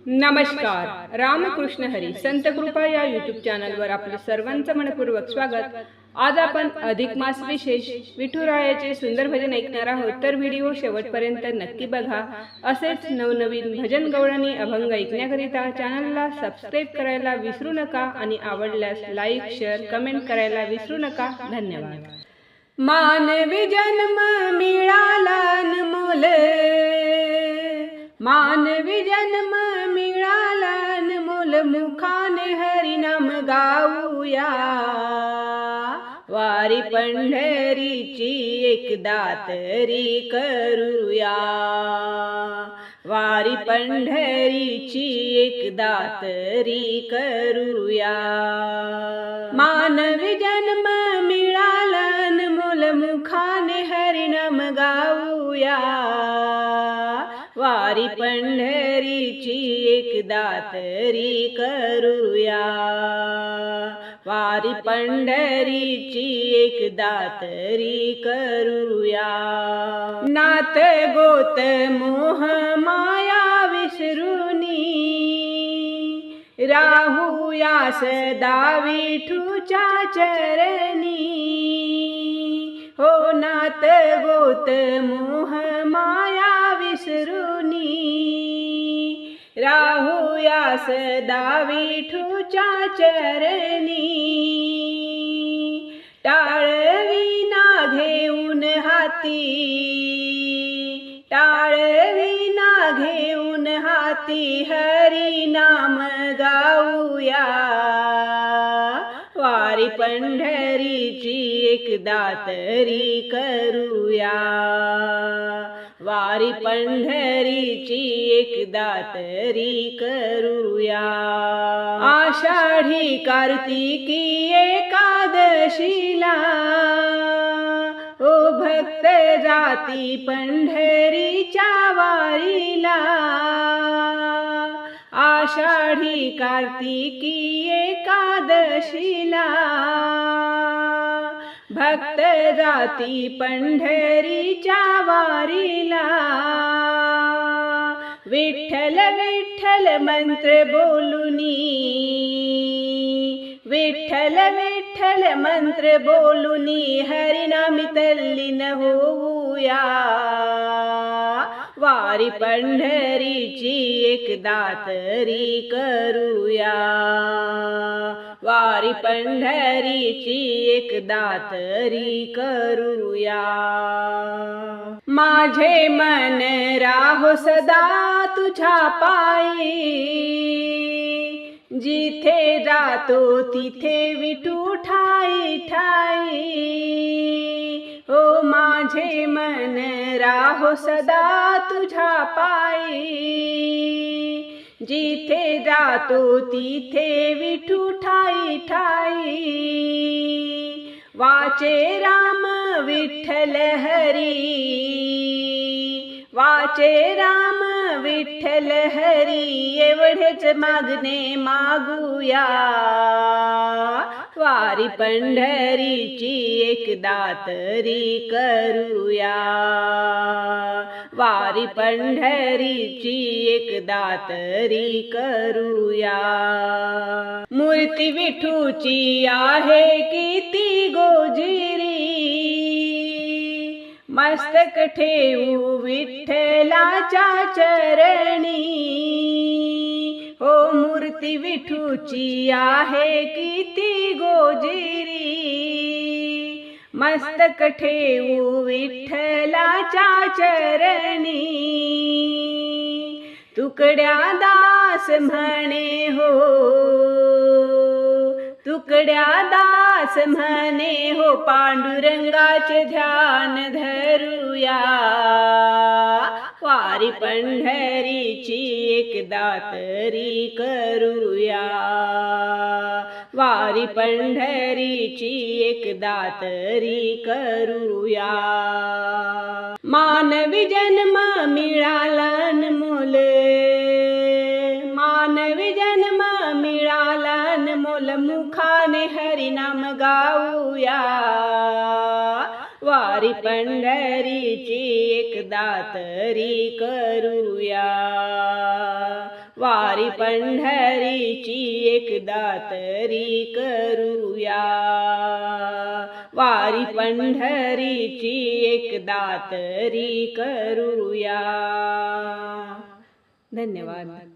नमस्कार. रामकृष्ण हरी संत कृपा या यूट्यूब चॅनलवर आपले सर्वांचं मनपूर्वक स्वागत. आज आपण अधिक मास विशेष विठुरायाचे सुंदर भजन ऐकणार आहोत, तर व्हिडिओ शेवटपर्यंत नक्की बघा. असेच नवनवीन भजन गवळणी अभंग ऐकण्याकरिता चॅनलला सबस्क्राईब करायला विसरू नका आणि आवडल्यास लाईक शेअर कमेंट करायला विसरू नका. धन्यवाद. मानवी जन्म मिळाला अनमोल, मानवी जन्म मिळाला अनमोल, मुखाने हरिनाम गाऊया. वारी पंढरीची एकदा तरी करूया, वारी पंढरीची एकदा तरी करूया. मानवी जन्म मिळाला अनमोल, मुखाने हरिनाम गाऊया. वारी पंढरीची एकदा तरी करूया, वारी पंढरीची एकदा तरी करूया. नात गोत मोह माया विसरूनी, राहूया सदा विठूच्या चरणी. हो नात गोत मोह माया विसरूनी, राहूया सदा विठूच्या चरणी. टाळविना घेऊन हाती, टाळविना घेऊन हाती हरिनाम गाऊया. वारी पंढरीची एकदा तरी करूया, वारी पंढरीची एकदा तरी करूया. आषाढी कार्तिकी एकादशीला, ओ भक्त जाती पंढरीच्या वारीला. आषाढी कार्तिकी एकादशीला, भक्त जाती पंढरीच्या वारीला. विठ्ठल विठ्ठल मंत्र बोलुनी, विठ्ठल विठ्ठल मंत्र बोलुनी हरिनामी तल्लीन होऊया. वारी पंढरीची एकदा तरी करूया, वारी पंढरीची एकदा तरी करूया. माझे मन राहो सदा तुझ्या पायी, जिथे जातो तिथे विठू ठाई ठाई. ओ माझे मन राहो सदा तुझ्या पायी, जिथे जातो तिथे विठू ठाई ठाई. वाचे राम विठ्ठल हरी, वाचे राम विठ्ठल हरी, एवढेच मागणे मागूया. वारी पंढरीची एकदा तरी करूया, वारी पंढरीची एकदा तरी करूया. मूर्ती विठूची आहे किती गोजिरी, मस्तक ठेवू विठ्ठलाच्या चरणी. हो मूर्ती विठूची आहे किती गोजिरी, मस्तक ठेवू विठ्ठलाच्या चरणी. तुकड्या दास म्हणे हो, तुकड्या दास म्हणे हो, पांडुरंगाचे ध्यान धरूया. वारी पंढरीची एकदा तरी करूया, वारी पंढरीची एकदा तरी करूया. मानवी जन्म मिळाला अनमोल, मानवी जन्म मिळाला अनमोल, मुखाने हरिनाम गाऊया. वारी पंढरीची एकदा तरी करूया, वारी पंढरीची एकदा तरी करूया, वारी पंढरीची एकदा तरी करूया. धन्यवाद.